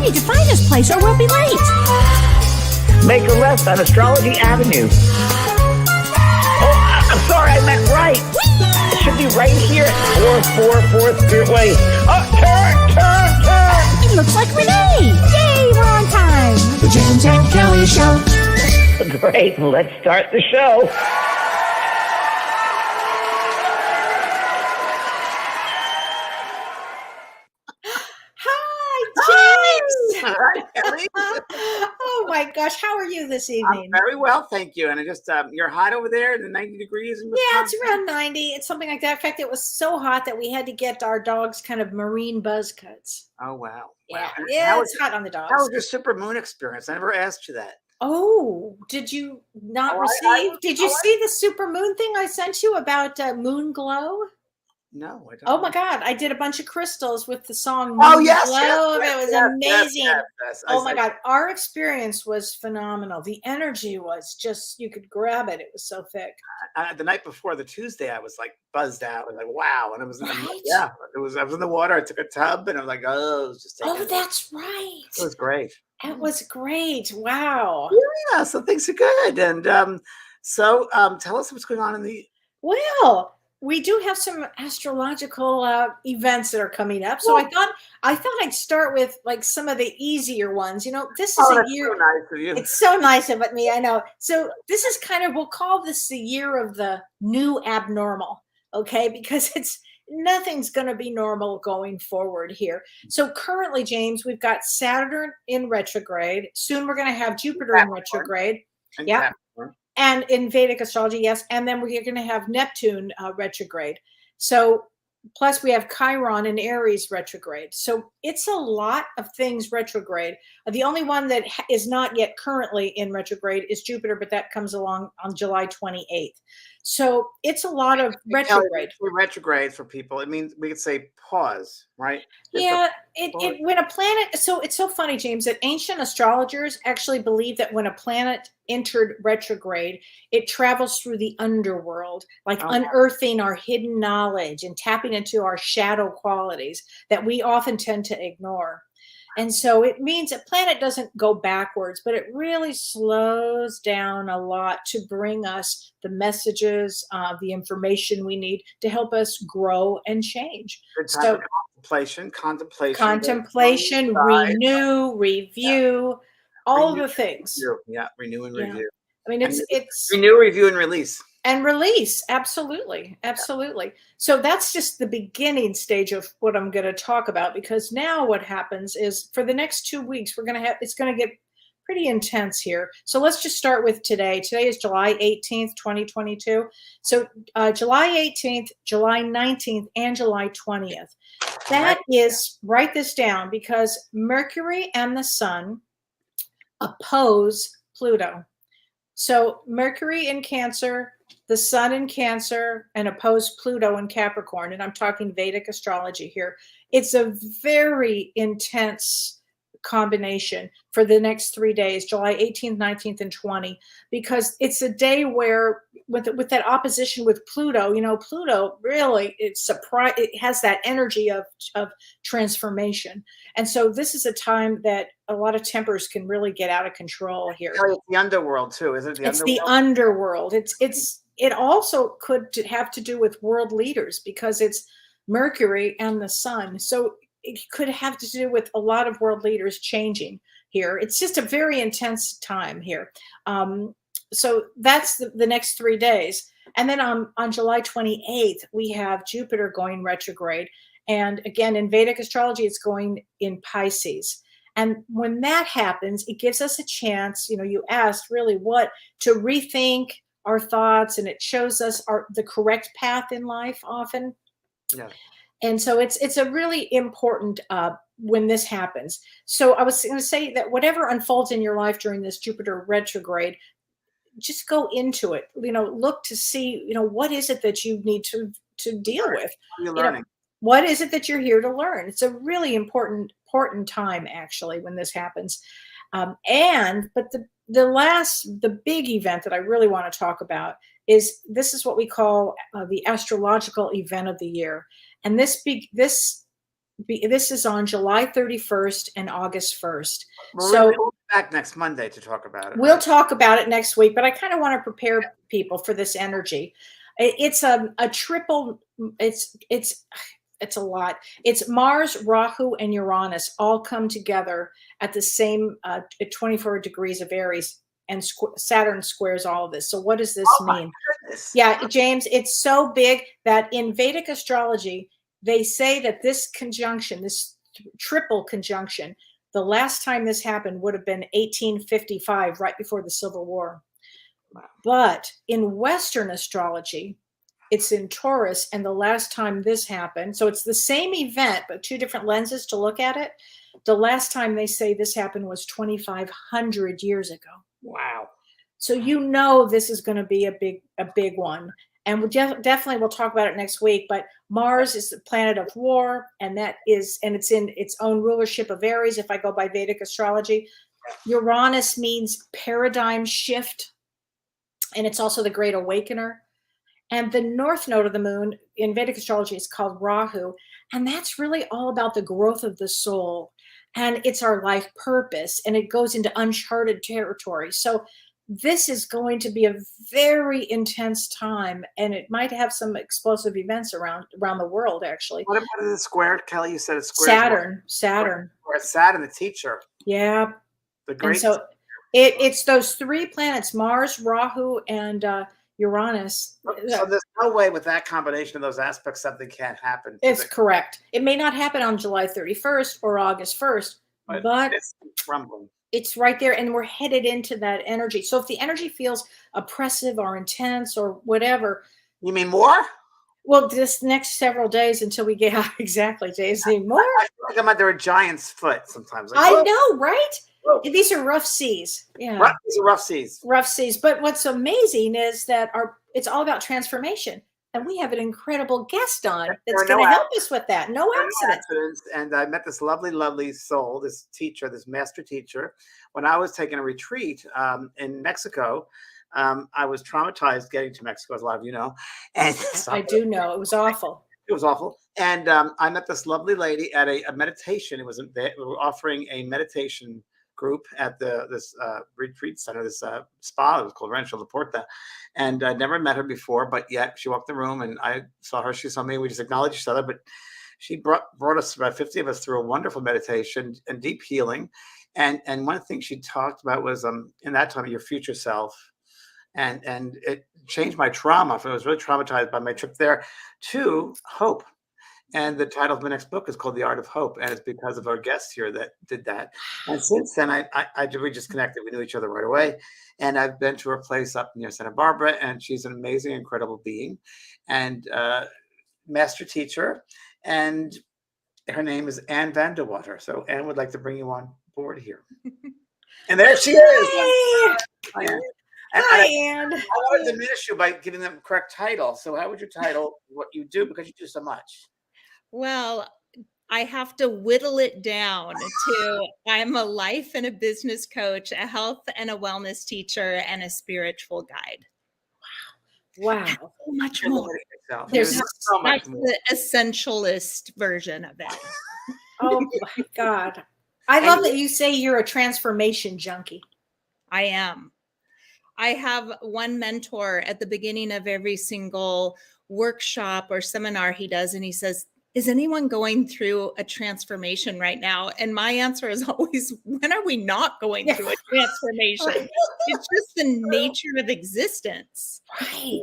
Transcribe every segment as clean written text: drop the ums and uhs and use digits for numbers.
need to find this place or we'll be late. Make a left on Astrology Avenue. Oh, I'm sorry, I meant right. It should be right here. 444 Spearway. Oh, turn. It looks like Renee. Yay, we're on time. The James and Kellee Show. Great, let's start the show. Hi, Kellee. Oh my gosh, how are you this evening? I'm very well, thank you. And I just, you're hot over there, the 90 degrees. Yeah, it's around 90. It's something like that. In fact, it was so hot that we had to get our dogs kind of marine buzz cuts. Oh, wow. Yeah, Wow. yeah, it's hot on the dogs. How was your super moon experience? I never asked you that. Oh, did you not receive? Did you see the super moon thing I sent you about moon glow? No, I don't. Oh my God, I did a bunch of crystals with the song Moon Oh, yes, Glow. yes, It was yes, amazing. yes. Oh my God, our experience was phenomenal. The energy was just, you could grab it. It was so thick. The night before, the Tuesday, I was like buzzed out. I was like, wow. And it was, Right? I was in the water. I took a tub and I was like, oh, it was just taking Oh, that's right. It was great. It was great. Wow. Yeah, so things are good. And so tell us what's going on in the... Well, we do have some astrological events that are coming up. So I thought I'd start with like some of the easier ones. You know, this is a that's year. so nice of you. It's so nice of me. I know. So this is kind of, we'll call this the year of the new abnormal. Okay. Because nothing's going to be normal going forward here. So currently, James, we've got Saturn in retrograde. Soon we're going to have Jupiter in retrograde. Yeah. And in Vedic astrology, yes. And then we're going to have Neptune retrograde. So plus we have Chiron in Aries retrograde. So it's a lot of things retrograde. The only one that is not yet currently in retrograde is Jupiter, but that comes along on July 28th. So it's a lot of retrograde. Retrograde for people, it means we could say pause, right? Yeah, when a planet, so it's so funny, James, that ancient astrologers actually believe that when a planet entered retrograde, it travels through the underworld, like unearthing our hidden knowledge and tapping into our shadow qualities that we often tend to ignore. And so it means a planet doesn't go backwards, but it really slows down a lot to bring us the messages, the information we need to help us grow and change. So contemplation, renew, review, all of the things. Yeah, renew and review. I mean, it's renew, review, and release. And release. Absolutely. Absolutely. So that's just the beginning stage of what I'm going to talk about, because now what happens is for the next 2 weeks, it's going to get pretty intense here. So let's just start with today. Today is July 18th, 2022. So July 18th, July 19th, and July 20th. That is, write this down, because Mercury and the Sun oppose Pluto. So Mercury in Cancer, the Sun in Cancer, and oppose Pluto in Capricorn. And I'm talking Vedic astrology here. It's a very intense combination for the next 3 days, July 18th, 19th, and 20th, because it's a day where with that opposition with Pluto, you know, Pluto really, it has that energy of transformation. And so this is a time that a lot of tempers can really get out of control here. It's the underworld too, is it? It's the underworld. It also could have to do with world leaders, because it's Mercury and the Sun. So it could have to do with a lot of world leaders changing here. It's just a very intense time here. So that's the next 3 days. And then on July 28th, we have Jupiter going retrograde. And again, in Vedic astrology, it's going in Pisces. And when that happens, it gives us a chance, you know, you asked really to rethink our thoughts, and it shows us the correct path in life often. Yeah. And so it's a really important when this happens. So I was going to say that whatever unfolds in your life during this Jupiter retrograde, just go into it. You know, look to see, you know, what is it that you need to deal with? You're learning. What is it that you're here to learn? It's a really important time actually when this happens. But the big event that I really want to talk about is what we call the astrological event of the year. And this This is on July 31st and August 1st. So we'll So be back next Monday to talk about it. we'll right? talk about it next week, but I kind of want to prepare people for this energy. It's a triple. It's a lot. It's Mars, Rahu, and Uranus all come together at the same 24 degrees of Aries, and Saturn squares all of this. So what does this Oh my mean? goodness. Yeah, James, it's so big that in Vedic astrology, they say that this conjunction, this triple conjunction, the last time this happened would have been 1855, right before the Civil War. Wow. But in Western astrology, it's in Taurus, and the last time this happened, so it's the same event, but two different lenses to look at it. The last time they say this happened was 2,500 years ago. Wow. So this is going to be a big one, and definitely we'll talk about it next week. But Mars is the planet of war, and it's in its own rulership of Aries. If I go by Vedic astrology, Uranus means paradigm shift, and it's also the Great Awakener. And the north node of the moon in Vedic astrology is called Rahu, and that's really all about the growth of the soul, and it's our life purpose, and it goes into uncharted territory. So this is going to be a very intense time, and it might have some explosive events around the world, actually. What about the squared, Kelly? You said it's squared. Saturn. Or Saturn, the teacher. Yeah. The great. And so it's those three planets, Mars, Rahu, and Uranus. So there's no way with that combination of those aspects something can't happen. It's correct. It may not happen on July 31st or August 1st, but it's rumbling. It's right there, and we're headed into that energy. So if the energy feels oppressive or intense or whatever. You mean more? Well, this next several days until we get out. Exactly, James. Need more? I feel like I'm under a giant's foot sometimes. Like, I know, right? Whoa. These are rough seas. Yeah. These are rough seas. Rough seas. But what's amazing is that it's all about transformation. And we have an incredible guest on that's going to help us with that. No accidents. And I met this lovely, lovely soul, this teacher, this master teacher. When I was taking a retreat in Mexico, I was traumatized getting to Mexico, as a lot of you know. And I do know. It was awful. It was awful. And I met this lovely lady at a meditation. We were offering a meditation group at this retreat center, this spa. It was called Rancho La Porta, and I'd never met her before, but yet she walked in the room and I saw her, she saw me, we just acknowledged each other. But she brought us, about 50 of us, through a wonderful meditation and deep healing. And one of the things she talked about was in that time, your future self. And it changed my trauma. I was really traumatized by my trip there, to hope. And the title of my next book is called The Art of Hope. And it's because of our guest here that did that. And since then, we just connected. We knew each other right away. And I've been to her place up near Santa Barbara. And she's an amazing, incredible being and master teacher. And her name is Anne Van de Water. So Anne would like to bring you on board here. And there she is. Hi, Anne. Hi, Anne. I want to diminish you by giving them the correct title. So how would you title what you do? Because you do so much. Well, I have to whittle it down to I'm a life and a business coach, a health and a wellness teacher, and a spiritual guide. Wow. So much more. There's so much more. The essentialist version of it. Oh my God. I love that you say you're a transformation junkie. I am. I have one mentor at the beginning of every single workshop or seminar he does, and he says, is anyone going through a transformation right now? And my answer is always, when are we not going through a transformation? It's just the nature of existence. Right.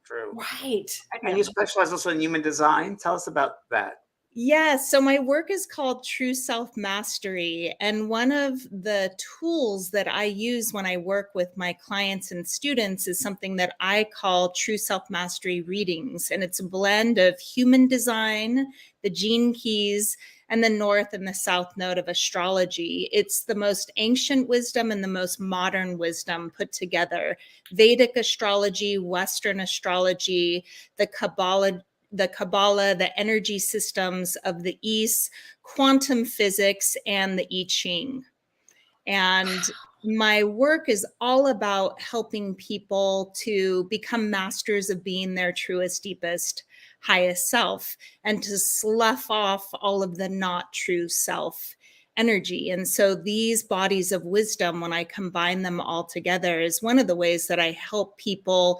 True. Right. And you specialize also in human design. Tell us about that. Yes. So my work is called True Self-Mastery. And one of the tools that I use when I work with my clients and students is something that I call True Self-Mastery readings. And it's a blend of human design, the gene keys, and the north and the south node of astrology. It's the most ancient wisdom and the most modern wisdom put together. Vedic astrology, Western astrology, the Kabbalah, the energy systems of the East, quantum physics, and the I Ching. And my work is all about helping people to become masters of being their truest, deepest, highest self, and to slough off all of the not true self energy. And so these bodies of wisdom, when I combine them all together, is one of the ways that I help people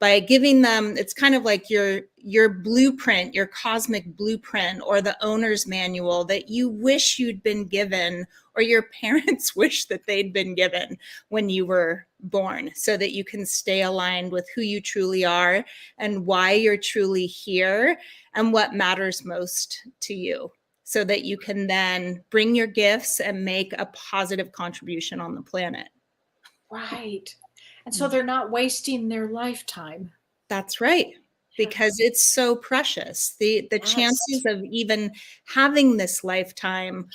by giving them, it's kind of like your blueprint, your cosmic blueprint, or the owner's manual that you wish you'd been given, or your parents wish that they'd been given when you were born, so that you can stay aligned with who you truly are and why you're truly here and what matters most to you, so that you can then bring your gifts and make a positive contribution on the planet. Right. And so they're not wasting their lifetime. That's right. Because it's so precious. The chances of even having this lifetime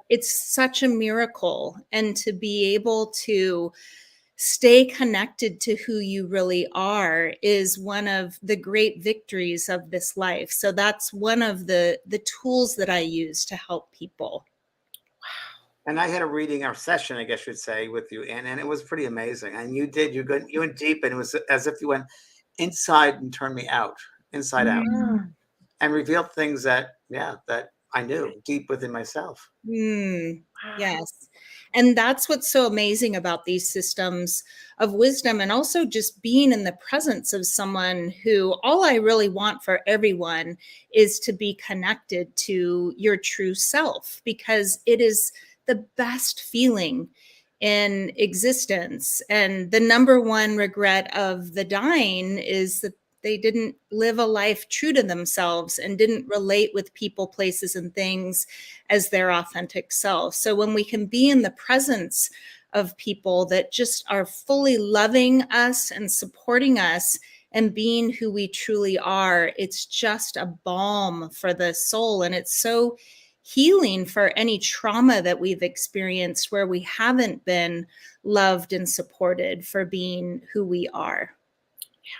it's such a miracle. And to be able to stay connected to who you really are is one of the great victories of this life. So that's one of the tools that I use to help people. And I had a reading or session, I guess you'd say, with you, and it was pretty amazing. And you went deep, and it was as if you went inside and turned me out, inside out, and revealed things that I knew deep within myself. Yes. And that's what's so amazing about these systems of wisdom, and also just being in the presence of someone who, all I really want for everyone is to be connected to your true self, because it is the best feeling in existence. And the number one regret of the dying is that they didn't live a life true to themselves and didn't relate with people, places, and things as their authentic self. So when we can be in the presence of people that just are fully loving us and supporting us and being who we truly are, it's just a balm for the soul. And it's so healing for any trauma that we've experienced where we haven't been loved and supported for being who we are.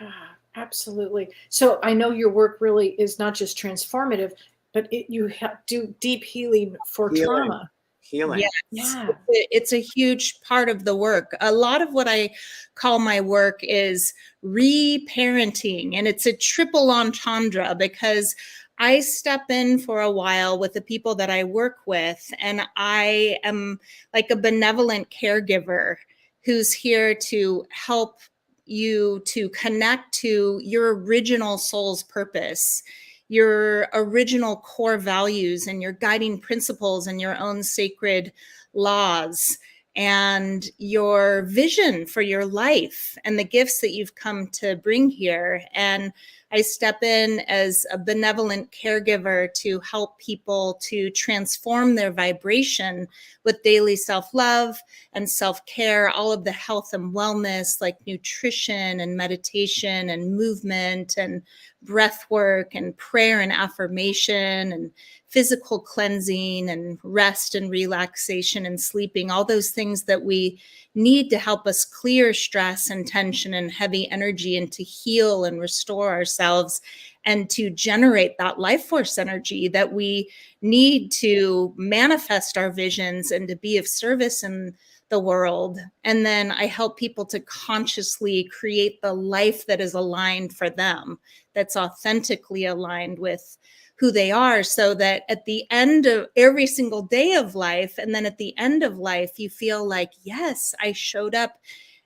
Yeah, absolutely. So I know your work really is not just transformative, but you do deep healing for trauma. Healing. Yes. Yeah. It's a huge part of the work. A lot of what I call my work is reparenting, and it's a triple entendre, because I step in for a while with the people that I work with, and I am like a benevolent caregiver who's here to help you to connect to your original soul's purpose, your original core values, and your guiding principles, and your own sacred laws, and your vision for your life, and the gifts that you've come to bring here. And I step in as a benevolent caregiver to help people to transform their vibration with daily self-love and self-care, all of the health and wellness like nutrition and meditation and movement and breath work and prayer and affirmation and physical cleansing and rest and relaxation and sleeping, all those things that we need to help us clear stress and tension and heavy energy, and to heal and restore ourselves and to generate that life force energy that we need to manifest our visions and to be of service in the world. And then I help people to consciously create the life that is aligned for them, that's authentically aligned with who they are, so that at the end of every single day of life, and then at the end of life, you feel like, yes, I showed up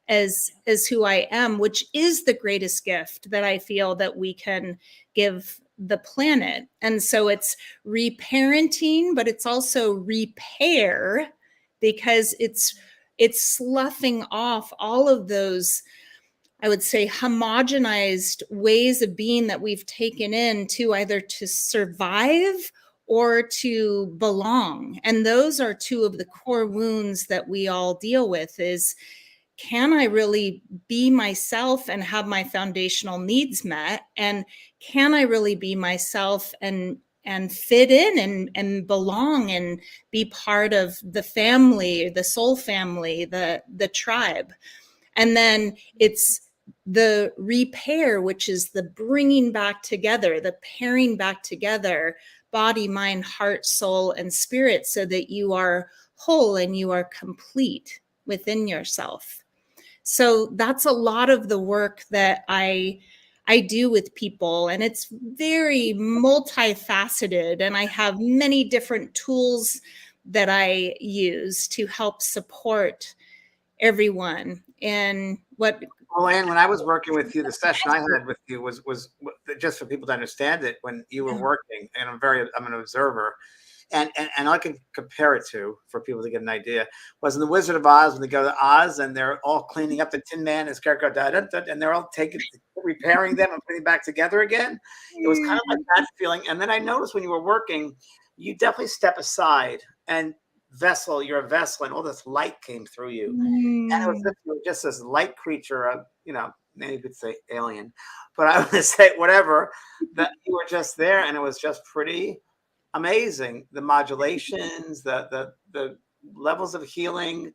as who I am, which is the greatest gift that I feel that we can give the planet. And so it's reparenting, but it's also repair, because it's sloughing off all of those, I would say, homogenized ways of being that we've taken in to either to survive or to belong. And those are two of the core wounds that we all deal with is, can I really be myself and have my foundational needs met? And can I really be myself and fit in and belong and be part of the family, the soul family, the tribe? And then it's the repair, which is the bringing back together, the pairing back together, body, mind, heart, soul, and spirit, so that you are whole and you are complete. within yourself. So that's a lot of the work that I do with people, and it's very multifaceted, and I have many different tools that I use to help support everyone in what. Well, Anne, when I was working with you, the session I had with you was just for people to understand it. When you were working, and I'm an observer, and I can compare it to, for people to get an idea, was in the Wizard of Oz when they go to Oz and they're all cleaning up the Tin Man and Scarecrow, and they're all repairing them and putting back together again. It was kind of like that feeling. And then I noticed when you were working, you definitely step aside and you're a vessel, and all this light came through you. And it was just this light creature, maybe you could say alien, but I would say whatever, that you were just there, and it was just pretty amazing. The modulations, the levels of healing,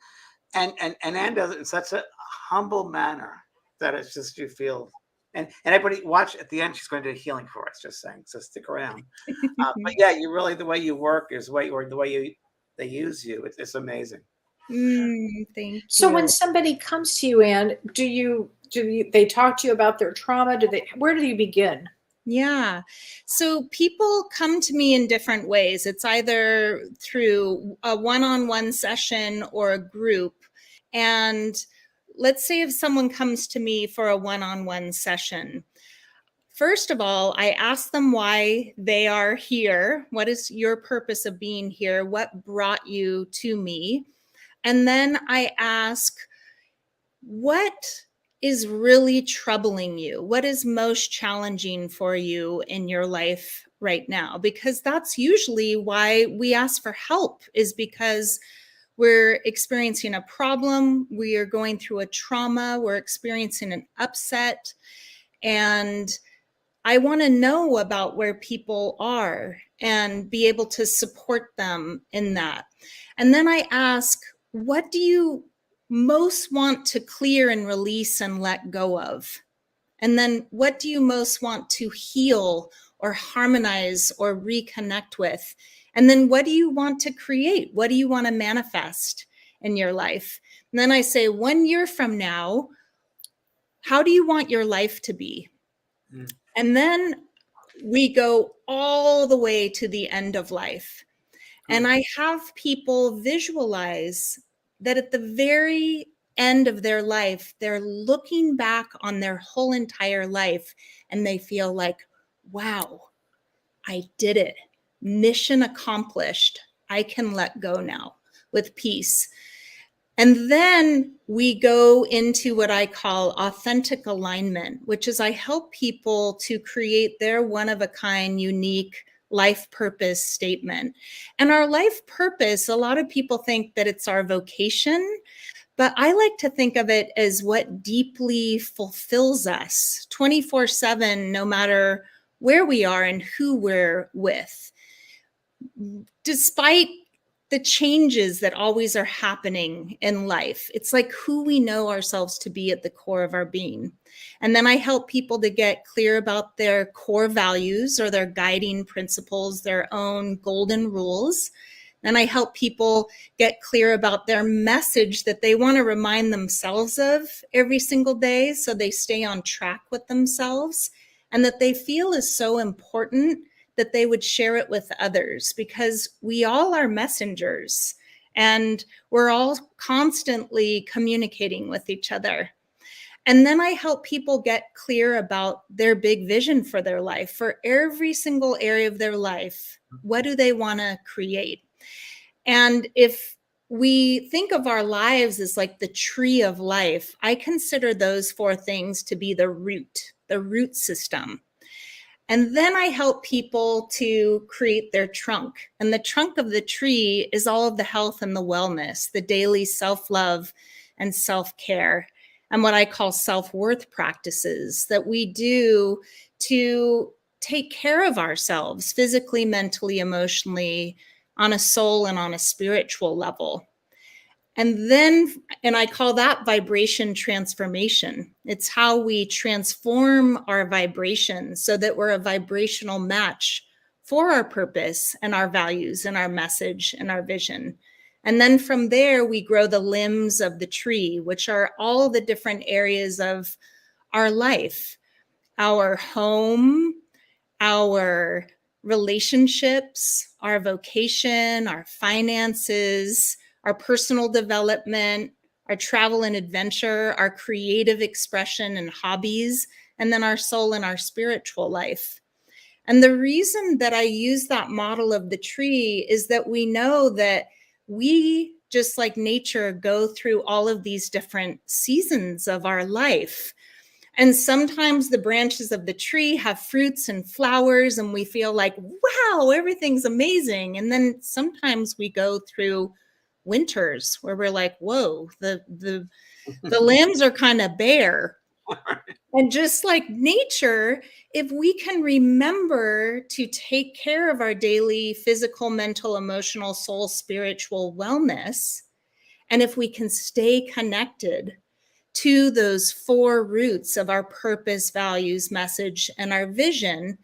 and Anne does it in such a humble manner that it's just, you feel, and everybody watch at the end, she's going to do healing for us, just saying, so stick around. But yeah, you really, the way you work is the way they use you. It's amazing. Thank you. So when somebody comes to you, Anne, do they talk to you about their trauma? Where do you begin? Yeah. So people come to me in different ways. It's either through a one-on-one session or a group. And let's say if someone comes to me for a one-on-one session, first of all, I ask them why they are here. What is your purpose of being here? What brought you to me? And then I ask, what is really troubling you? What is most challenging for you in your life right now? Because that's usually why we ask for help, is because we're experiencing a problem, we are going through a trauma, we're experiencing an upset, and I want to know about where people are and be able to support them in that. And then I ask, what do you most want to clear and release and let go of? And then what do you most want to heal or harmonize or reconnect with? And then what do you want to create? What do you want to manifest in your life? And then I say, 1 year from now, how do you want your life to be? And then we go all the way to the end of life. And I have people visualize that at the very end of their life, they're looking back on their whole entire life and they feel like, wow, I did it. Mission accomplished. I can let go now with peace. And then we go into what I call authentic alignment, which is I help people to create their one-of-a-kind, unique life purpose statement. And our life purpose, a lot of people think that it's our vocation, but I like to think of it as what deeply fulfills us 24/7, no matter where we are and who we're with. Despite the changes that always are happening in life, it's like who we know ourselves to be at the core of our being. And then I help people to get clear about their core values or their guiding principles, their own golden rules. Then I help people get clear about their message that they want to remind themselves of every single day so they stay on track with themselves, and that they feel is so important that they would share it with others, because we all are messengers and we're all constantly communicating with each other. And then I help people get clear about their big vision for their life, for every single area of their life. What do they want to create? And if we think of our lives as like the tree of life, I consider those 4 things to be the root system. And then I help people to create their trunk. And the trunk of the tree is all of the health and the wellness, the daily self-love and self-care, and what I call self-worth practices that we do to take care of ourselves physically, mentally, emotionally, on a soul and on a spiritual level. And I call that vibration transformation. It's how we transform our vibration so that we're a vibrational match for our purpose and our values and our message and our vision. And then from there, we grow the limbs of the tree, which are all the different areas of our life, our home, our relationships, our vocation, our finances, our personal development, our travel and adventure, our creative expression and hobbies, and then our soul and our spiritual life. And the reason that I use that model of the tree is that we know that we, just like nature, go through all of these different seasons of our life. And sometimes the branches of the tree have fruits and flowers, and we feel like, wow, everything's amazing. And then sometimes we go through winters where we're like, whoa, the limbs are kind of bare. And just like nature, if we can remember to take care of our daily physical, mental, emotional, soul, spiritual wellness, and if we can stay connected to those 4 roots of our purpose, values, message, and our vision,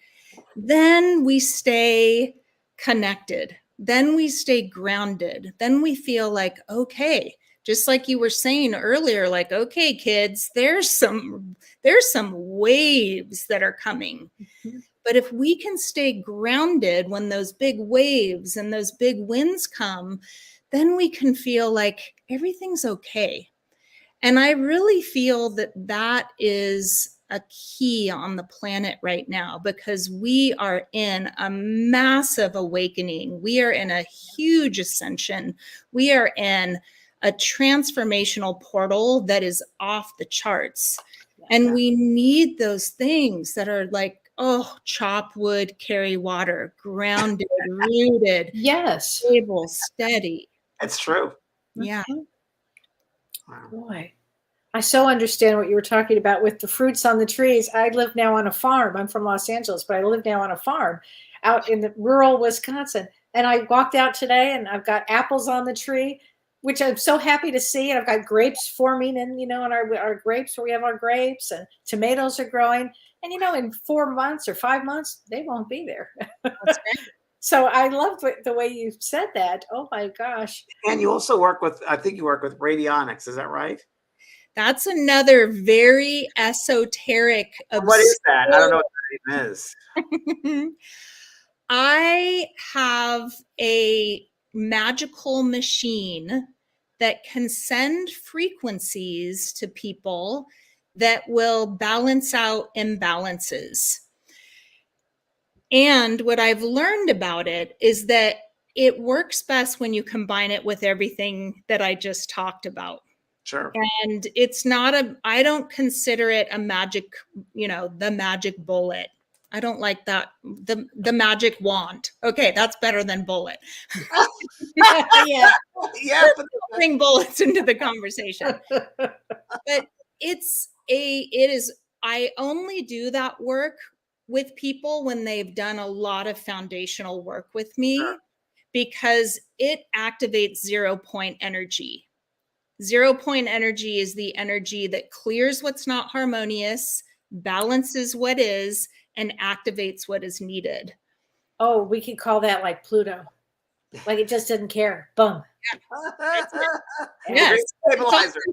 then we stay connected. Then we stay grounded. Then we feel like, okay, just like you were saying earlier, like, okay, kids, there's some waves that are coming. Mm-hmm. But if we can stay grounded when those big waves and those big winds come, then we can feel like everything's okay. And I really feel that that is a key on the planet right now, because we are in a massive awakening. We are in a huge ascension. We are in a transformational portal that is off the charts. And we need those things that are like, oh, chop wood, carry water, grounded, rooted, yes, stable, steady. It's true. Yeah. Wow. Boy, I so understand what you were talking about with the fruits on the trees. I live now on a farm. I'm from Los Angeles, but I live now on a farm out in the rural Wisconsin. And I walked out today and I've got apples on the tree, which I'm so happy to see. And I've got grapes forming in, in our grapes where we have our grapes, and tomatoes are growing. And, in 4 months or 5 months, they won't be there. That's right. So I love the way you said that. Oh my gosh. And you also work with, I think you work with radionics. Is that right? That's another very esoteric. What is that? I don't know what that even is. I have a magical machine that can send frequencies to people that will balance out imbalances. And what I've learned about it is that it works best when you combine it with everything that I just talked about. Sure. And it's not I don't consider it a magic, the magic bullet. I don't like that. The magic wand. Okay, that's better than bullet. Yeah. But bring bullets into the conversation. But I only do that work with people when they've done a lot of foundational work with me, sure, because it activates 0 point energy. 0 point energy is the energy that clears what's not harmonious, balances what is, and activates what is needed. Oh, we could call that like Pluto. Like it just doesn't care. Boom. Yes.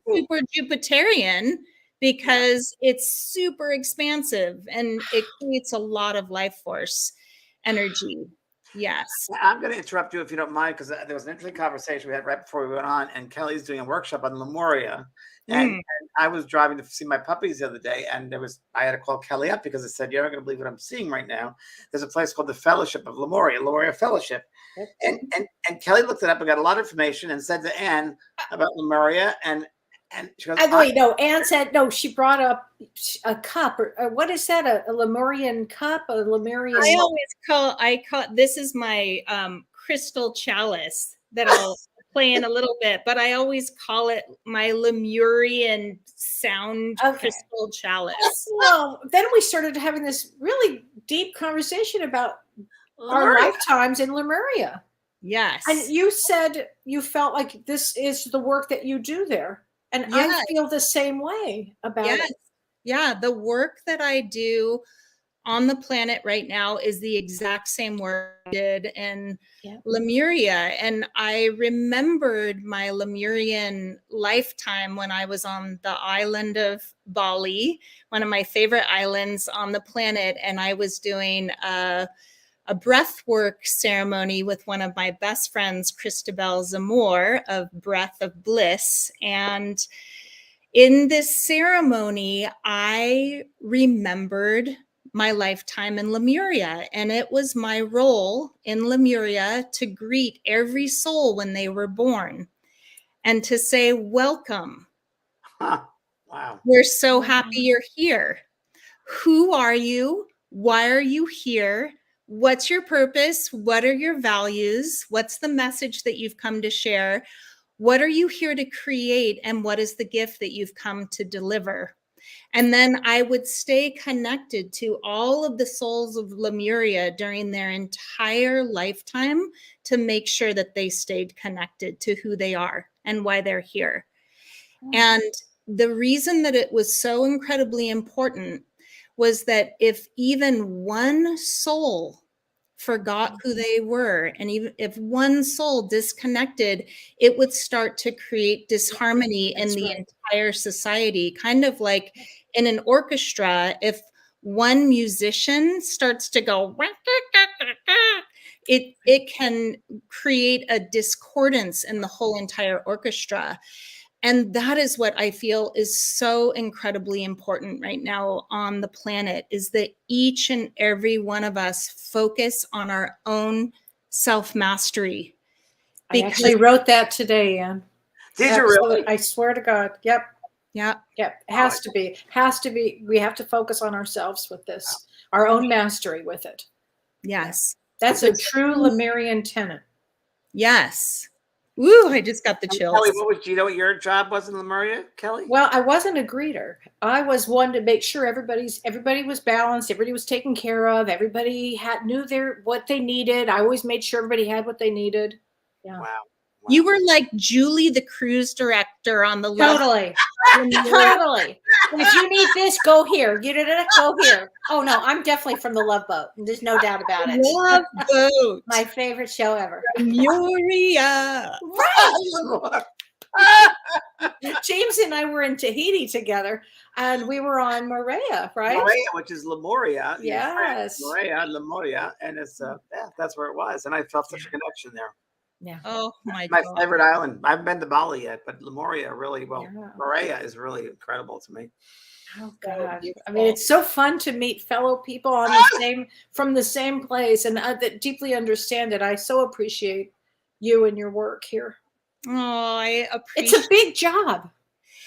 Super Jupiterian, because it's super expansive and it creates a lot of life force energy. Yes. I'm going to interrupt you if you don't mind, because there was an interesting conversation we had right before we went on, and Kelly's doing a workshop on Lemuria. And I was driving to see my puppies the other day, and I had to call Kellee up because it said, "You're not going to believe what I'm seeing right now. There's a place called the Fellowship of Lemuria Fellowship." And Kellee looked it up and got a lot of information and said to Anne about Lemuria, and she goes, wait, no, Anne said, no, she brought up a cup, or what is that? A Lemurian cup, a Lemurian. I call this is my crystal chalice that I'll play in a little bit, but I always call it my Lemurian sound crystal chalice. Well, then we started having this really deep conversation about our lifetimes in Lemuria. Yes. And you said you felt like this is the work that you do there. And I feel the same way about it. Yeah, the work that I do on the planet right now is the exact same work I did in Yeah. Lemuria. And I remembered my Lemurian lifetime when I was on the island of Bali, one of my favorite islands on the planet. And I was doing a breath work ceremony with one of my best friends, Christabel Zamor of Breath of Bliss. And in this ceremony, I remembered my lifetime in Lemuria. And it was my role in Lemuria to greet every soul when they were born and to say, welcome. Huh. Wow. We're so happy you're here. Who are you? Why are you here? What's your purpose? What are your values? What's the message that you've come to share? What are you here to create? And what is the gift that you've come to deliver? And then I would stay connected to all of the souls of Lemuria during their entire lifetime to make sure that they stayed connected to who they are and why they're here. And the reason that it was so incredibly important was that if even one soul forgot who they were, and even if one soul disconnected, it would start to create disharmony in the entire society. Kind of like in an orchestra, if one musician starts to go, it can create a discordance in the whole entire orchestra. And that is what I feel is so incredibly important right now on the planet, is that each and every one of us focus on our own self-mastery. I actually wrote that today, Anne. Did you really? I swear to God. Yep. Yeah. Yep. It has to be. Has to be. We have to focus on ourselves with this, our own mastery with it. Yes. That's a true Lemurian tenet. Yes. Woo, I just got the chills. Kellee, do you know what your job was in Lemuria, Kellee? Well, I wasn't a greeter. I was one to make sure everybody was balanced, everybody was taken care of, everybody knew what they needed. I always made sure everybody had what they needed. Yeah. Wow. You were like Julie, the cruise director on the left. Totally. Totally. If you need this, go here. Go here. Oh no, I'm definitely from the Love Boat. There's no doubt about it. Love Boat. My favorite show ever. Lemuria. Right. James and I were in Tahiti together, and we were on Moorea, right? Moorea, which is Lemuria. Yes. Moorea, Lemuria, and it's that's where it was, and I felt such a connection there. Yeah. Oh my My God. favorite island. I haven't been to Bali yet, but Lemuria really, Moorea is really incredible to me. Oh God! I mean, it's so fun to meet fellow people from the same place and that deeply understand it. I so appreciate you and your work here. Oh, I appreciate. It's a big job.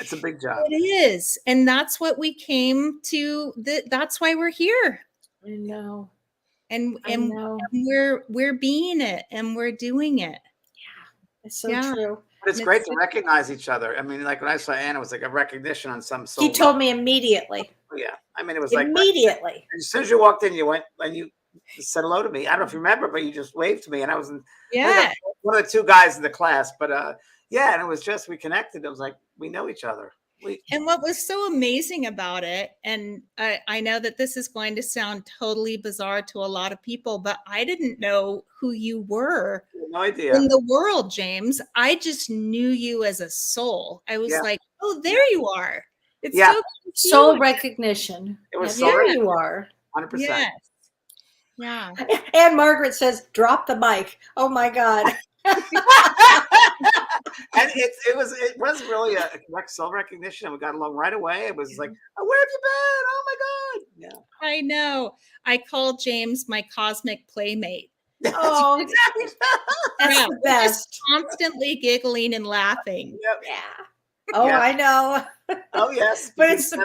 It's a big job. It is, and that's what we came to. That's why we're here. I know. And I know. we're being it, and we're doing it. Yeah, it's so true. But it's great to recognize each other. I mean, like when I saw Anna, it was like a recognition on some soul. He told me immediately. Yeah, I mean, it was like immediately. As soon as you walked in, you went and you said hello to me. I don't know if you remember, but you just waved to me, and I was one of the two guys in the class. But and it was just we connected. It was like we know each other. And what was so amazing about it, and I know that this is going to sound totally bizarre to a lot of people, but I didn't know who you were. No idea. In the world, James. I just knew you as a soul. I was like, oh, there you are. It's so soul recognition. It was there you are. 100%. Yes. Yeah. And Margaret says, drop the mic. Oh my God. And it was really a soul recognition, and we got along right away. It was like, oh, where have you been? Oh my God. Yeah. I know. I called James my cosmic playmate. Oh, that's the best. Constantly giggling and laughing. Yep. Yeah. Oh, yeah. I know. Oh, yes. But it's the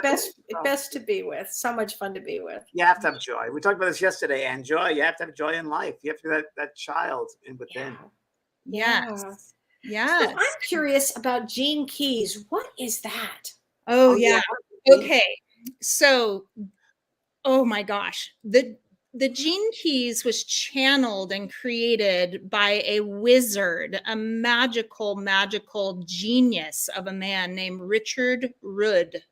best to be with. So much fun to be with. You have to have joy. We talked about this yesterday, and joy. You have to have joy in life. You have to have that child within. Yes. Yes. So I'm curious about Gene Keys. What is that? Oh yeah. Okay. So, oh my gosh. The Gene Keys was channeled and created by a wizard, a magical genius of a man named Richard Rudd.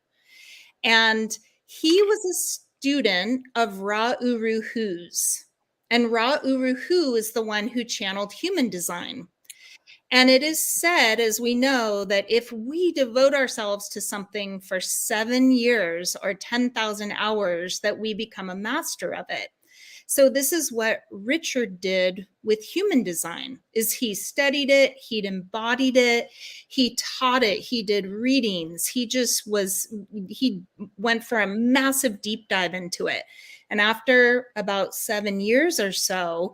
And he was student of Ra Uru Hu's. And Ra Uru Hu is the one who channeled human design. And it is said, as we know, that if we devote ourselves to something for 7 years or 10,000 hours, that we become a master of it. So this is what Richard did with human design, is he studied it, he'd embodied it, he taught it, he did readings, he went for a massive deep dive into it. And after about 7 years or so,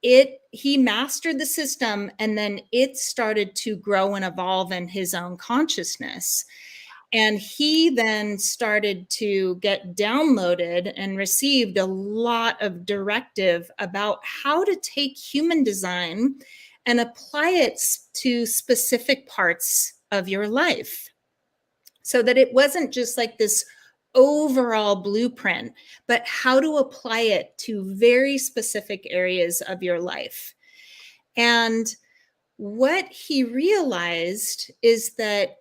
he mastered the system, and then it started to grow and evolve in his own consciousness. And he then started to get downloaded and received a lot of directive about how to take human design and apply it to specific parts of your life, so that it wasn't just like this overall blueprint, but how to apply it to very specific areas of your life. And what he realized is that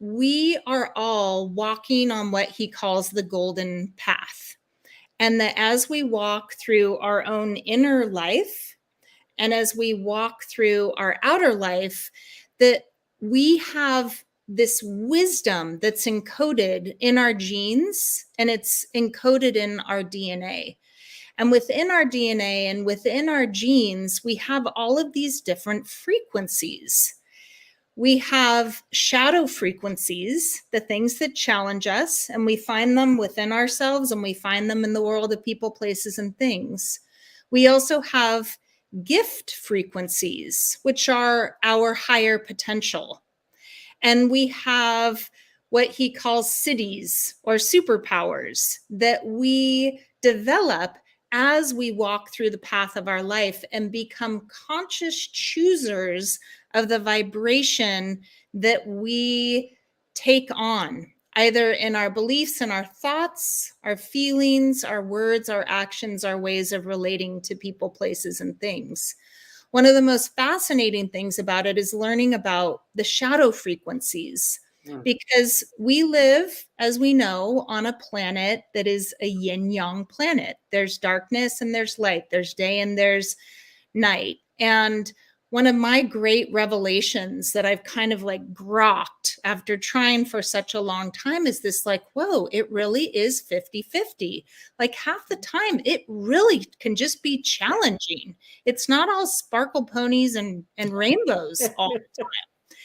we are all walking on what he calls the golden path. And that as we walk through our own inner life, and as we walk through our outer life, that we have this wisdom that's encoded in our genes, and it's encoded in our DNA. And within our DNA and within our genes, we have all of these different frequencies. We have shadow frequencies, the things that challenge us, and we find them within ourselves, and we find them in the world of people, places, and things. We also have gift frequencies, which are our higher potential. And we have what he calls cities or superpowers that we develop as we walk through the path of our life and become conscious choosers of the vibration that we take on, either in our beliefs and our thoughts, our feelings, our words, our actions, our ways of relating to people, places, and things. One of the most fascinating things about it is learning about the shadow frequencies, because we live, as we know, on a planet that is a yin-yang planet. There's darkness and there's light. There's day and there's night. And one of my great revelations that I've kind of like grokked after trying for such a long time is this, like, whoa, it really is 50-50. Like half the time, it really can just be challenging. It's not all sparkle ponies and rainbows all the time.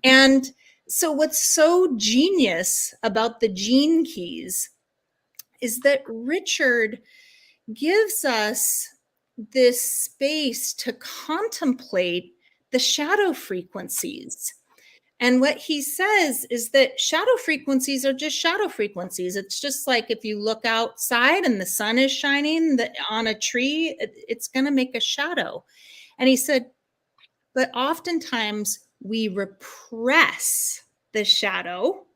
And so what's so genius about the gene keys is that Richard gives us this space to contemplate the shadow frequencies. And what he says is that shadow frequencies are just shadow frequencies. It's just like if you look outside and the sun is shining on a tree, it's going to make a shadow. And he said, but oftentimes we repress the shadow.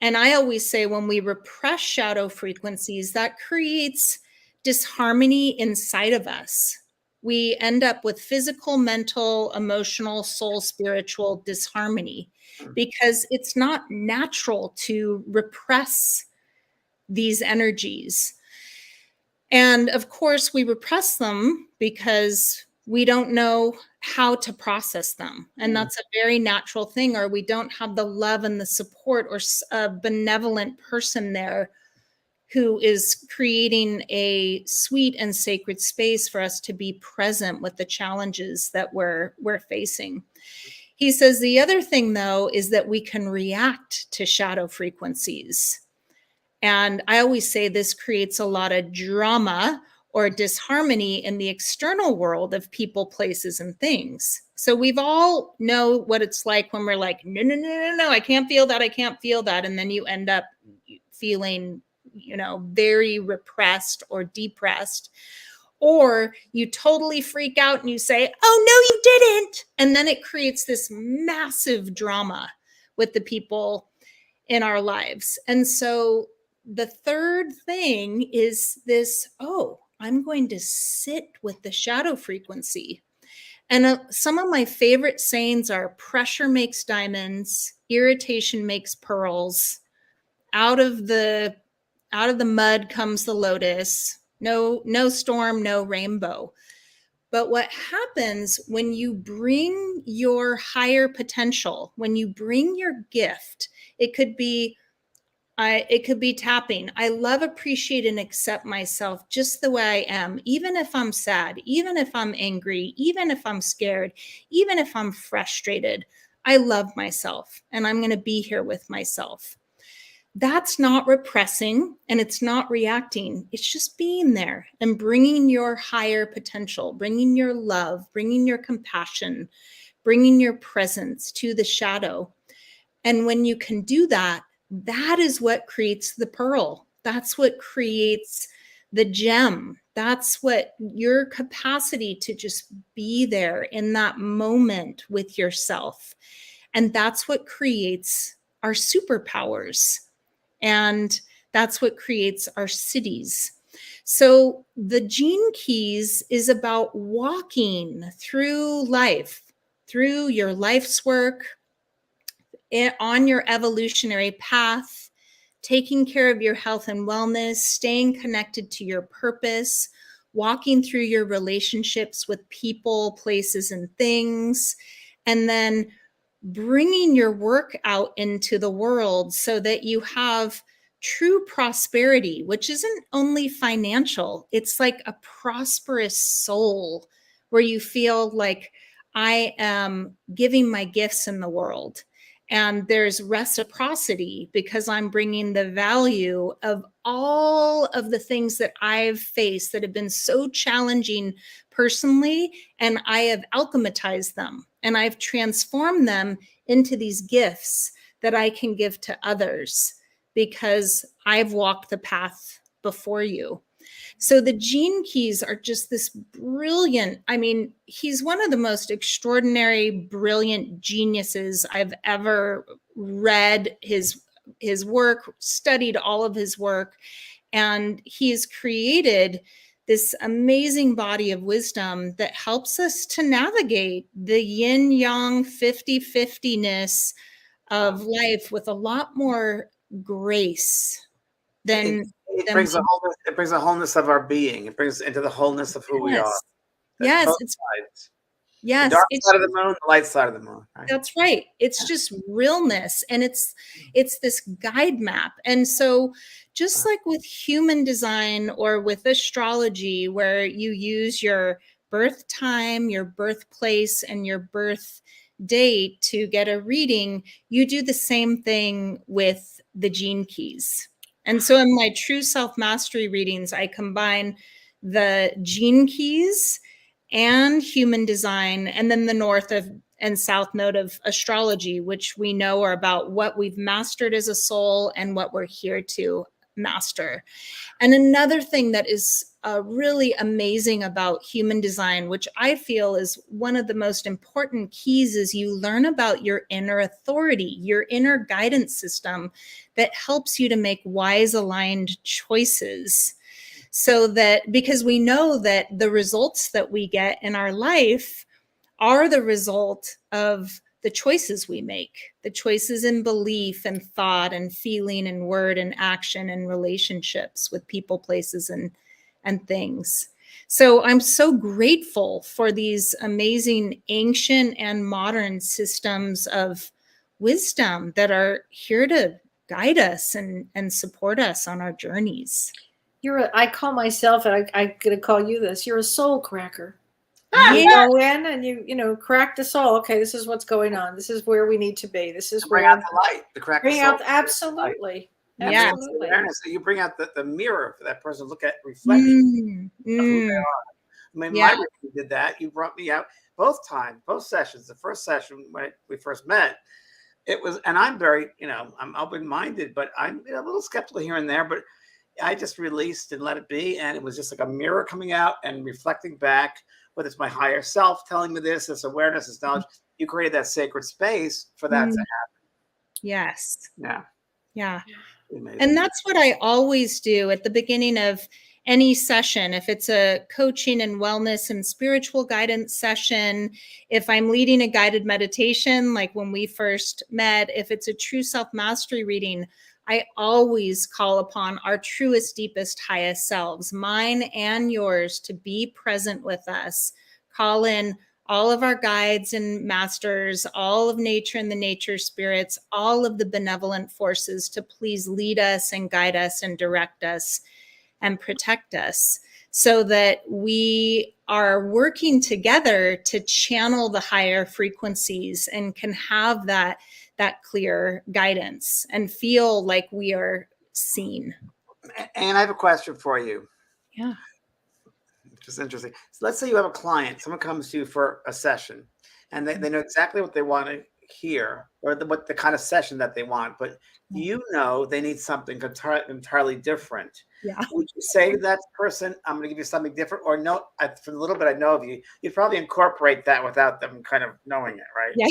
And I always say when we repress shadow frequencies, that creates disharmony inside of us. We end up with physical, mental, emotional, soul, spiritual disharmony, because it's not natural to repress these energies. And of course, we repress them because we don't know how to process them. And that's a very natural thing, or we don't have the love and the support or a benevolent person there who is creating a sweet and sacred space for us to be present with the challenges that we're facing. He says the other thing, though, is that we can react to shadow frequencies. And I always say this creates a lot of drama or disharmony in the external world of people, places, and things. So we've all know what it's like when we're like, no, I can't feel that. I can't feel that. And then you end up feeling, very repressed or depressed, or you totally freak out and you say, oh, no, you didn't. And then it creates this massive drama with the people in our lives. And so the third thing is this, I'm going to sit with the shadow frequency. And some of my favorite sayings are pressure makes diamonds, irritation makes pearls. Out of the out of the mud comes the lotus. No storm, no rainbow. But what happens when you bring your higher potential, when you bring your gift, it could be tapping. I love, appreciate, and accept myself just the way I am, even if I'm sad, even if I'm angry, even if I'm scared, even if I'm frustrated. I love myself, and I'm going to be here with myself. That's not repressing, and it's not reacting. It's just being there and bringing your higher potential, bringing your love, bringing your compassion, bringing your presence to the shadow. And when you can do that, that is what creates the pearl. That's what creates the gem. That's what your capacity to just be there in that moment with yourself. And that's what creates our superpowers. And that's what creates our cities. So the Gene Keys is about walking through life, through your life's work, on your evolutionary path, taking care of your health and wellness, staying connected to your purpose, walking through your relationships with people, places, and things, and then bringing your work out into the world so that you have true prosperity, which isn't only financial. It's like a prosperous soul where you feel like I am giving my gifts in the world. And there's reciprocity because I'm bringing the value of all of the things that I've faced that have been so challenging personally, and I have alchematized them and I've transformed them into these gifts that I can give to others because I've walked the path before you. So the Gene Keys are just this brilliant, I mean, he's one of the most extraordinary, brilliant geniuses I've ever read his work, studied all of his work, and he's created this amazing body of wisdom that helps us to navigate the yin-yang 50-50-ness of life with a lot more grace than it brings a wholeness of our being. It brings into the wholeness of who we are. Yes, both it's sides. yes, The dark it's side of the moon, the light side of the moon. Right? that's right. It's just realness, and it's this guide map. And so just like with human design or with astrology, where you use your birth time, your birthplace, and your birth date to get a reading, you do the same thing with the Gene Keys. And so in my True Self Mastery readings, I combine the Gene Keys and human design, and then the north of and south node of astrology, which we know are about what we've mastered as a soul and what we're here to master. And another thing that is really amazing about human design, which I feel is one of the most important keys, is you learn about your inner authority, your inner guidance system that helps you to make wise, aligned choices. So that, because we know that the results that we get in our life are the result of the choices we make, the choices in belief and thought and feeling and word and action and relationships with people, places, and things. So I'm so grateful for these amazing ancient and modern systems of wisdom that are here to guide us and support us on our journeys. I call myself, and I'm going to call you this, you're a soul cracker. Yeah. You go in and you crack the soul. Okay, this is what's going on. This is where we need to be. This is bring where out the light, the crack. bring out absolutely. Yeah. Absolutely. Awareness. You bring out the mirror for that person to look at, reflection of who they are. I mean, my reading did that. You brought me out both sessions. The first session when we first met, it was, and I'm very, I'm open-minded, but I'm a little skeptical here and there, but I just released and let it be. And it was just like a mirror coming out and reflecting back, whether it's my higher self telling me this awareness, this knowledge. You created that sacred space for that to happen. Yes. Yeah. Yeah. Amazing. And that's what I always do at the beginning of any session. If it's a coaching and wellness and spiritual guidance session, if I'm leading a guided meditation, like when we first met, if it's a true self-mastery reading, I always call upon our truest, deepest, highest selves, mine and yours, to be present with us. Call in all of our guides and masters, all of nature and the nature spirits, all of the benevolent forces to please lead us and guide us and direct us and protect us, so that we are working together to channel the higher frequencies and can have that clear guidance and feel like we are seen. And I have a question for you. Yeah. Which is interesting. So let's say you have a client, someone comes to you for a session, and they know exactly what they want to hear, or what the kind of session that they want, but you know they need something entirely different. Yeah. Would you say to that person, I'm going to give you something different? Or no, for the little bit I know of you, you'd probably incorporate that without them kind of knowing it, right? Yeah.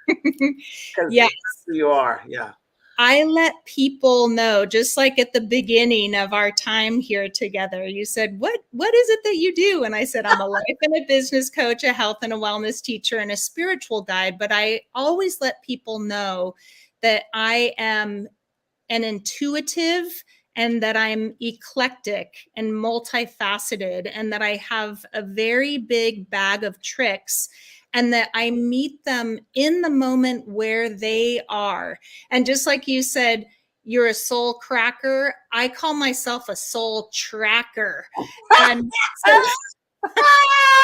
Because Yes. that's who you are. Yeah. I let people know, just like at the beginning of our time here together, you said, what is it that you do? And I said, I'm a life and a business coach, a health and a wellness teacher, and a spiritual guide. But I always let people know that I am an intuitive, and that I'm eclectic and multifaceted, and that I have a very big bag of tricks, and that I meet them in the moment where they are. And just like you said, you're a soul cracker, I call myself a soul tracker. And so,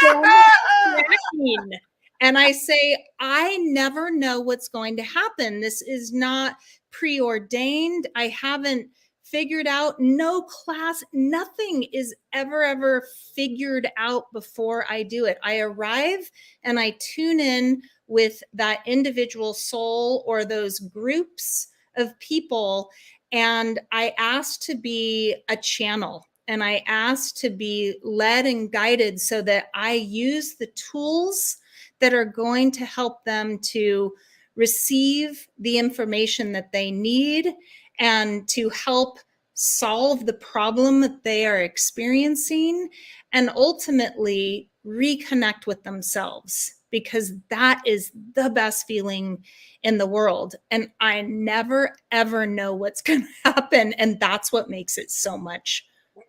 tracking. And I say, I never know what's going to happen. This is not preordained. I haven't figured out, no class, nothing is ever figured out before I do it. I arrive and I tune in with that individual soul or those groups of people, and I ask to be a channel, and I ask to be led and guided so that I use the tools that are going to help them to receive the information that they need and to help solve the problem that they are experiencing, and ultimately reconnect with themselves, because that is the best feeling in the world. And I never, ever know what's going to happen. And that's what makes it so much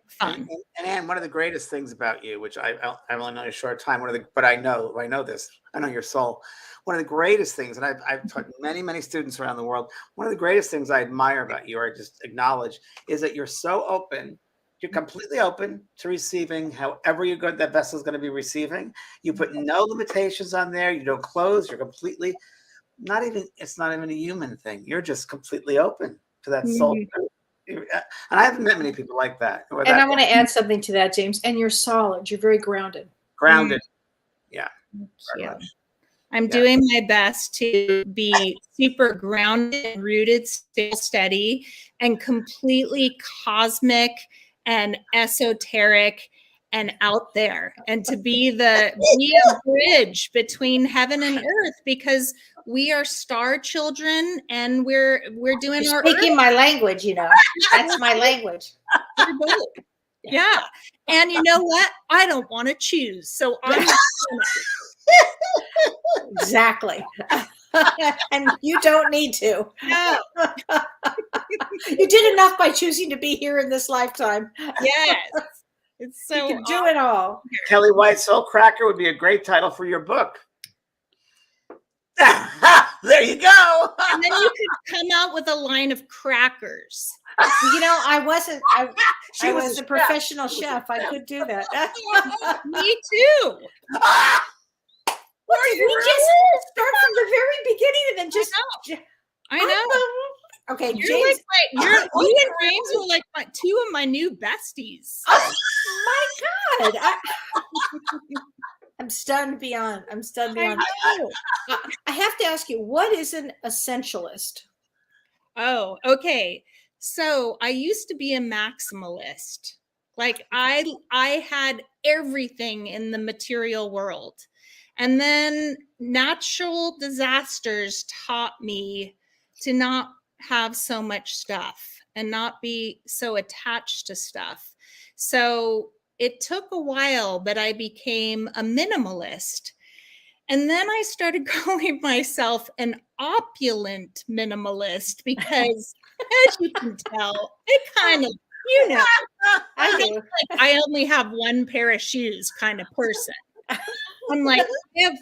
fun. And Anne, one of the greatest things about you, which I only know a short time, but I know this. I know your soul. One of the greatest things, and I've taught many students around the world. One of the greatest things I admire about you, or I just acknowledge, is that you're so open. You're completely open to receiving however that vessel is going to be receiving. You put no limitations on there. You don't close. You're completely it's not even a human thing. You're just completely open to that soul. And I haven't met many people like that. And I want to add something to that, James. And you're solid. You're very grounded. Grounded. Yeah. Yeah. I'm doing my best to be super grounded, rooted, still steady, and completely cosmic and esoteric and out there, and to be a bridge between heaven and earth, because we are star children and we're doing You're our speaking my language, That's my language. Yeah. And you know what? I don't want to choose. So I'm exactly. And you don't need to. No. You did enough by choosing to be here in this lifetime. Yes. It's so you can do it all. Kellee White Soul Cracker would be a great title for your book. There you go. And then you could come out with a line of crackers. I wasn't. I was a professional chef. I could do that. Me too. We just start from the very beginning and then just. I know. Okay, You're James. you and James were like two of my new besties. Oh my God! I'm stunned beyond. I have to ask you, what is an essentialist? Oh, okay. So I used to be a maximalist. Like I had everything in the material world. And then natural disasters taught me to not have so much stuff and not be so attached to stuff. So it took a while, but I became a minimalist. And then I started calling myself an opulent minimalist because, as you can tell, it kind of, I think like I only have one pair of shoes kind of person. I'm like, I have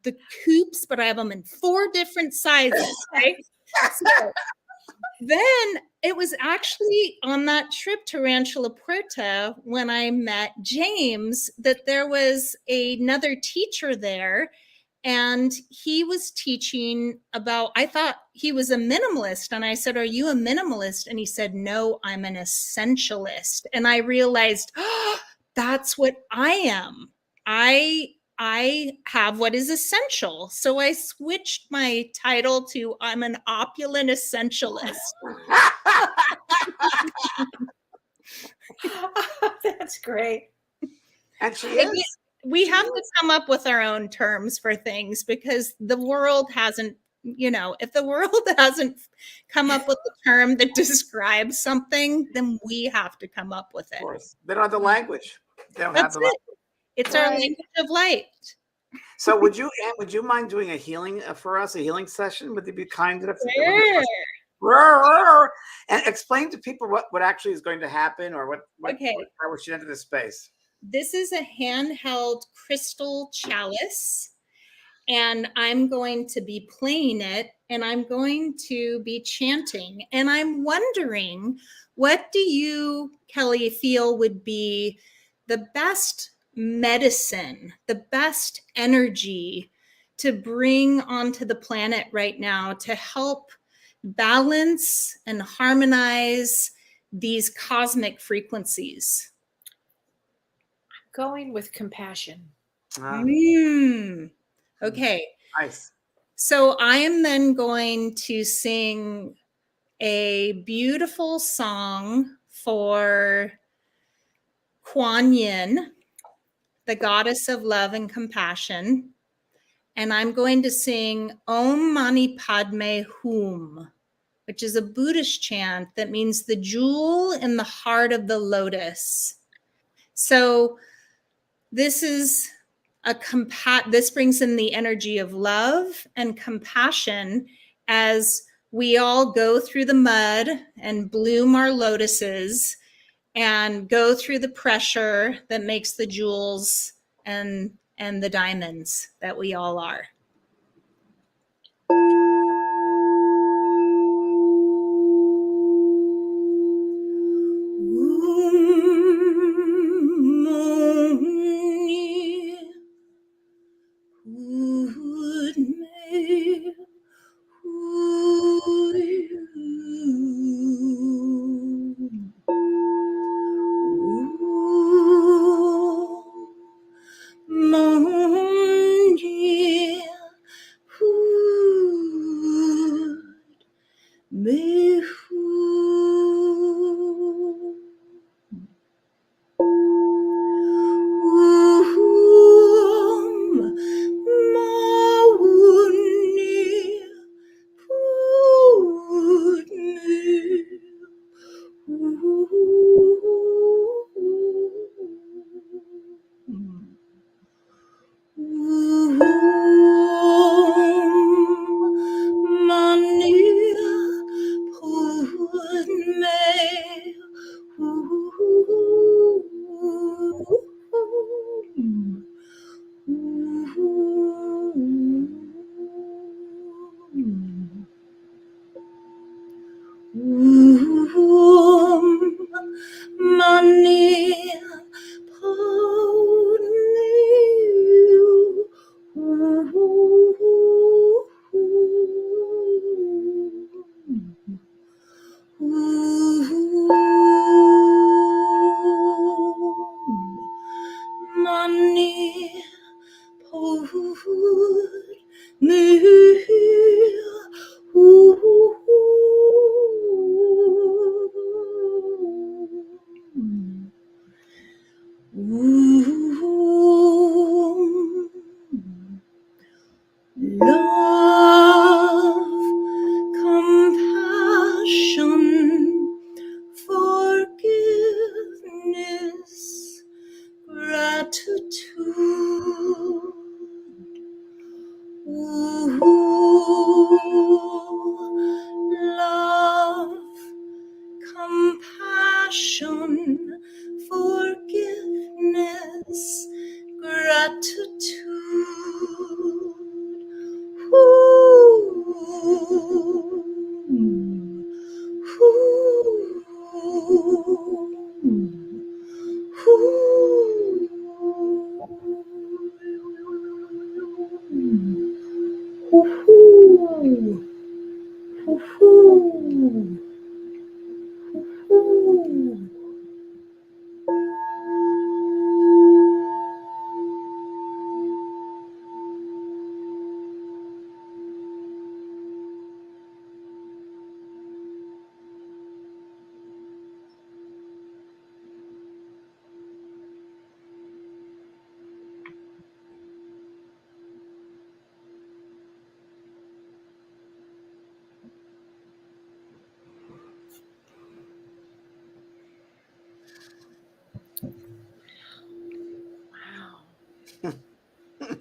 the coupes, but I have them in 4 different sizes, right? So then it was actually on that trip to Rancho La Puerta when I met James that there was another teacher there, and he was teaching about, I thought he was a minimalist, and I said, are you a minimalist? And he said, no, I'm an essentialist. And I realized, oh, that's what I am. I have what is essential. So I switched my title to I'm an opulent essentialist. That's great. And she is. We have to come up with our own terms for things because the world hasn't, if the world hasn't come up with a term that describes something, then we have to come up with it. Of course. They don't have the language. They don't have the language. It's our language of light. So would you mind doing a healing for us, a healing session? Would you be kind enough to Sure. and explain to people what actually is going to happen or Okay. how we should enter this space? This is a handheld crystal chalice, and I'm going to be playing it, and I'm going to be chanting. And I'm wondering, what do you, Kellee, feel would be the best medicine, the best energy to bring onto the planet right now to help balance and harmonize these cosmic frequencies? Going with compassion. Okay. Nice. So I am then going to sing a beautiful song for Kuan Yin, the goddess of love and compassion. And I'm going to sing Om Mani Padme Hum, which is a Buddhist chant that means the jewel in the heart of the lotus. So this is this brings in the energy of love and compassion as we all go through the mud and bloom our lotuses and go through the pressure that makes the jewels and the diamonds that we all are. compassion, forgiveness, gratitude. Wow.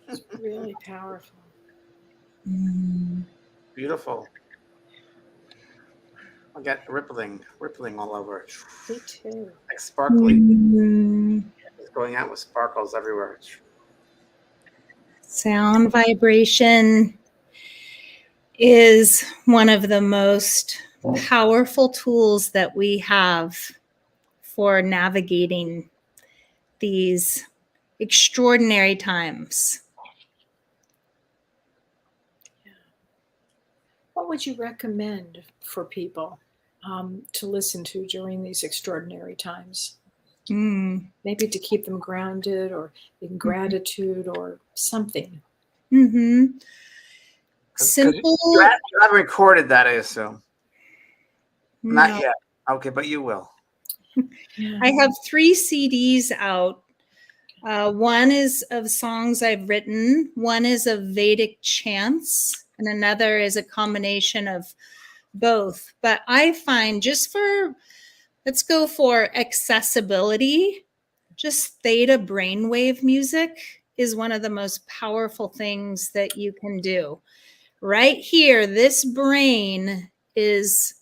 It's really powerful. Beautiful. I got rippling all over. Me too. Like sparkly. It's going out with sparkles everywhere. Sound vibration is one of the most powerful tools that we have for navigating these extraordinary times. What would you recommend for people to listen to during these extraordinary times? Maybe to keep them grounded, or in gratitude, or something. Simple. You haven't recorded that, I assume. No. Not yet. Okay, but you will. I have 3 CDs out. One is of songs I've written, one is of Vedic chants, and another is a combination of both. But I find, just for, let's go for accessibility, just theta brainwave music is one of the most powerful things that you can do. Right here, this brain is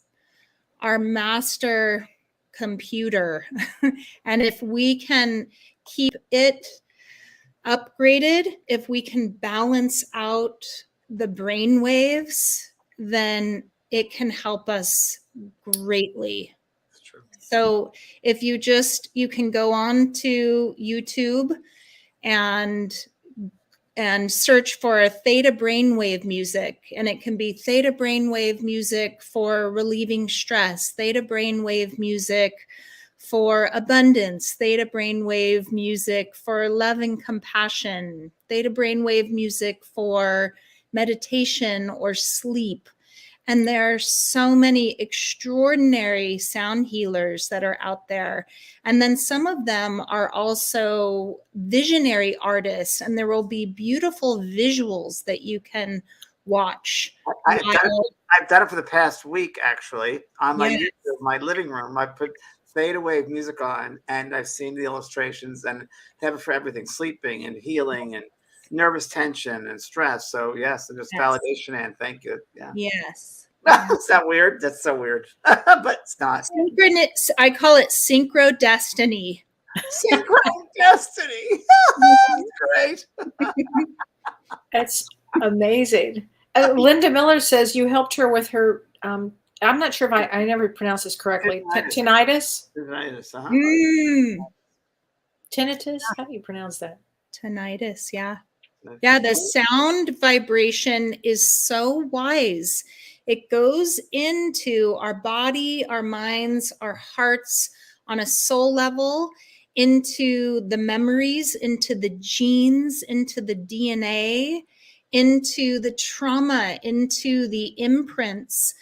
our master computer. And if we can keep it upgraded, if we can balance out the brain waves, then it can help us greatly. That's true. So if you can go on to YouTube and search for theta brainwave music, and it can be theta brainwave music for relieving stress, theta brainwave music for abundance, theta brainwave music for love and compassion, theta brainwave music for meditation or sleep. And there are so many extraordinary sound healers that are out there. And then some of them are also visionary artists, and there will be beautiful visuals that you can watch. I've done it for the past week, actually, on my YouTube, my living room. I put theta wave music on, and I've seen the illustrations, and they have it for everything: sleeping and healing and nervous tension and stress. So yes, and just validation, and thank you. Yeah. Yes. Is that weird? That's so weird. But it's not. I call it synchro destiny. Synchro destiny. That's great. That's amazing. Linda Miller says you helped her with her, I'm not sure if I never pronounced this correctly, tinnitus? Tinnitus, Tinnitus? How do you pronounce that? Tinnitus, yeah. Yeah, the sound vibration is so wise. It goes into our body, our minds, our hearts on a soul level, into the memories, into the genes, into the DNA, into the trauma, into the imprints.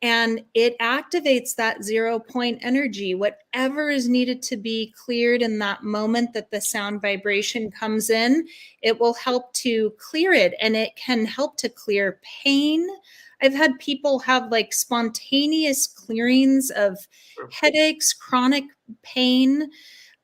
And it activates that 0 point energy. Whatever is needed to be cleared in that moment that the sound vibration comes in, it will help to clear it. And it can help to clear pain. I've had people have like spontaneous clearings of headaches, chronic pain.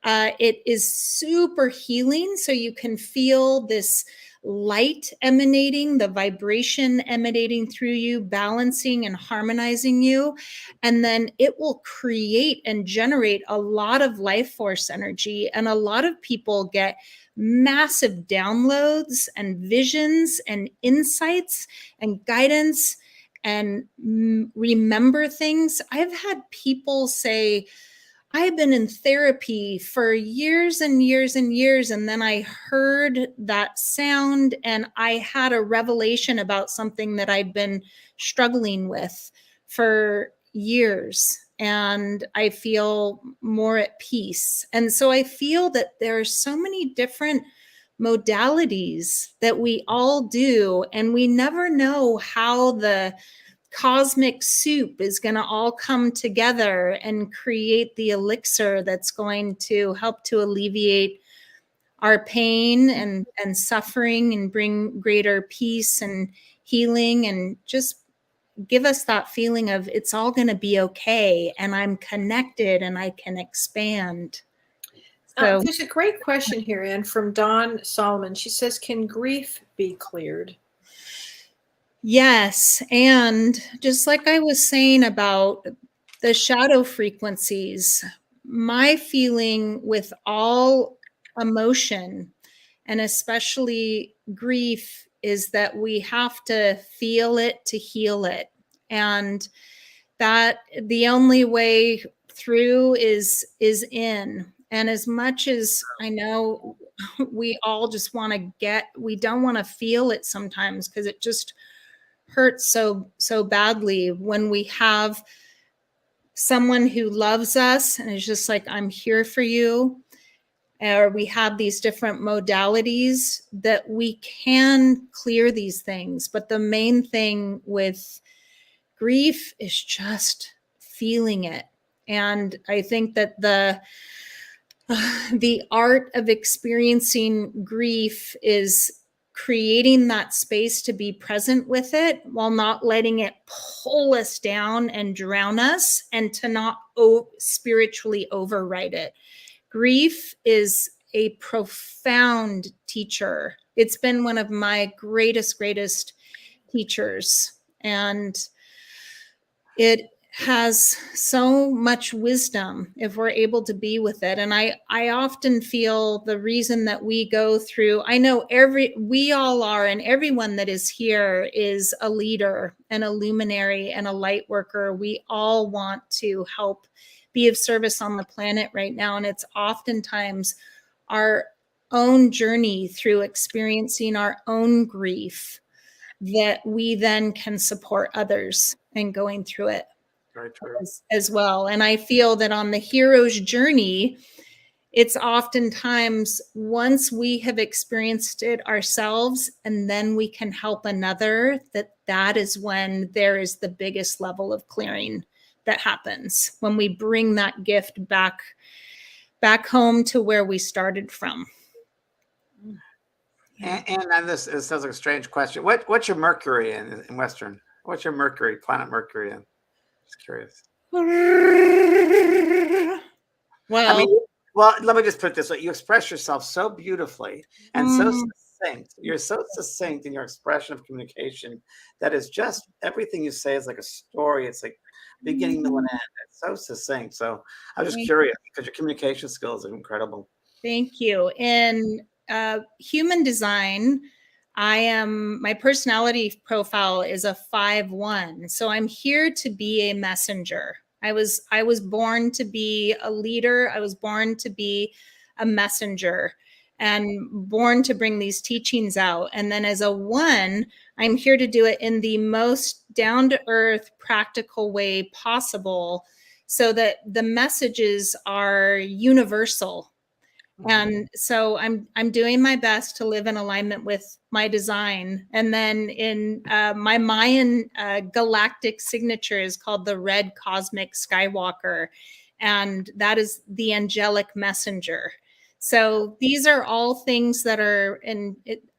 It is super healing. So you can feel this light emanating, the vibration emanating through you, balancing and harmonizing you. And then it will create and generate a lot of life force energy. And a lot of people get massive downloads and visions and insights and guidance and remember things. I've had people say, I've been in therapy for years and years and years, and then I heard that sound and I had a revelation about something that I'd been struggling with for years, and I feel more at peace. And so I feel that there are so many different modalities that we all do, and we never know how the cosmic soup is going to all come together and create the elixir that's going to help to alleviate our pain and suffering and bring greater peace and healing, and just give us that feeling of it's all going to be okay and I'm connected and I can expand. So there's a great question here, Anne, from Dawn Solomon. She says, can grief be cleared? yes. And just like I was saying about the shadow frequencies, my feeling with all emotion, and especially grief, is that we have to feel it to heal it. And that the only way through is in. And as much as I know we all just want to we don't want to feel it sometimes because it just hurts so badly when we have someone who loves us and is just like, I'm here for you. Or we have these different modalities that we can clear these things. But the main thing with grief is just feeling it. And I think that the art of experiencing grief is creating that space to be present with it while not letting it pull us down and drown us, and to not spiritually override it. Grief is a profound teacher. It's been one of my greatest teachers. And it has so much wisdom if we're able to be with it. And I often feel the reason that we go through, I know we all are, and everyone that is here is a leader and a luminary and a light worker. We all want to help be of service on the planet right now. And it's oftentimes our own journey through experiencing our own grief that we then can support others in going through it. Very true. As well. And I feel that on the hero's journey, it's oftentimes once we have experienced it ourselves and then we can help another, that is when there is the biggest level of clearing that happens, when we bring that gift back home to where we started from. And this sounds like a strange question. What's your Mercury in Western? What's your Mercury, planet Mercury in? Just curious. Well, I mean, let me just put it this way. You express yourself so beautifully and so succinct. You're so succinct in your expression of communication that is just everything you say is like a story. It's like beginning, middle, and end. It's so succinct. So I was just curious because your communication skills are incredible. Thank you. In human design, my personality profile is a 5/1. So I'm here to be a messenger. I was born to be a leader. I was born to be a messenger and born to bring these teachings out. And then as a 1, I'm here to do it in the most down to earth, practical way possible so that the messages are universal. And so I'm doing my best to live in alignment with my design. And then in my Mayan galactic signature is called the Red Cosmic Skywalker. And that is the angelic messenger. So these are all things that are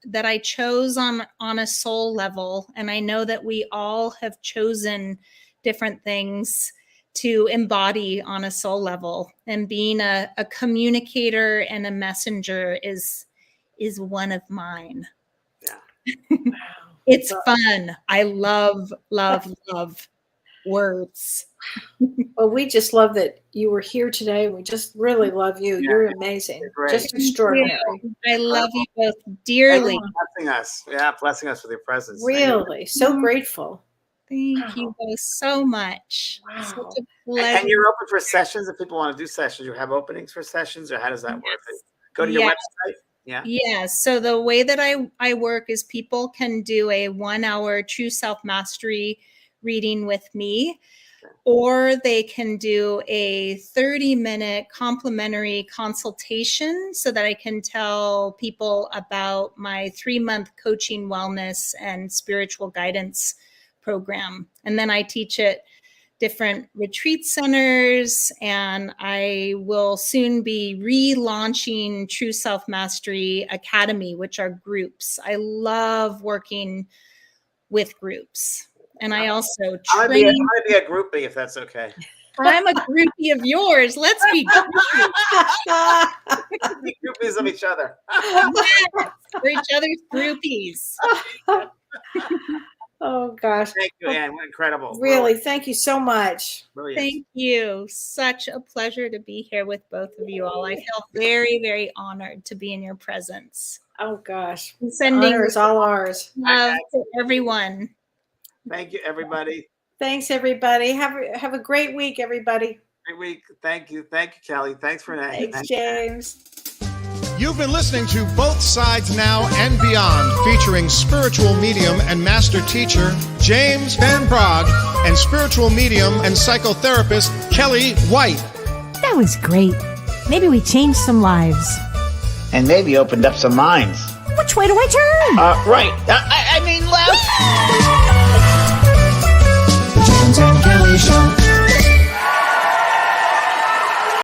that I chose on a soul level. And I know that we all have chosen different things to embody on a soul level, and being a communicator and a messenger is one of mine. It's fun. I love words. Well, we just love that you were here today. We just really love you. Yeah. You're amazing. Great. Just extraordinary. I love you both Thank dearly. you for blessing us. Yeah, blessing us with your presence. Thank you. Really. So grateful. Thank you both so much. Wow. Such a And pleasure. you're open for sessions if people want to do sessions. You have openings for sessions, or how does that work? Go to your Yes. website. Yeah. Yes. So the way that I work is people can do a 1-hour true self mastery reading with me, or they can do a 30-minute complimentary consultation so that I can tell people about my 3-month coaching, wellness, and spiritual guidance program. And then I teach at different retreat centers, and I will soon be relaunching True Self Mastery Academy, which are groups. I love working with groups. And I also I'm train. gonna be a groupie if that's okay. I'm a groupie of yours. Let's be groupies. Be groupies of each other. For each other's groupies. Oh, gosh. Thank you, Anne. Incredible. Really. Thank you so much. Brilliant. Thank you. Such a pleasure to be here with both of you all. I feel very, very honored to be in your presence. Oh, gosh. I'm sending Honor is all ours. love to everyone. Thank you, everybody. Thanks, everybody. Have a great week, everybody. Great week. Thank you. Thank you, Kellee. Thanks for that. Thanks, James. You've been listening to Both Sides Now and Beyond, featuring spiritual medium and master teacher James Van Praagh and spiritual medium and psychotherapist Kellee White. That was great. Maybe we changed some lives. And maybe opened up some minds. Which way do I turn? Right. I mean left. The James and Kellee Show.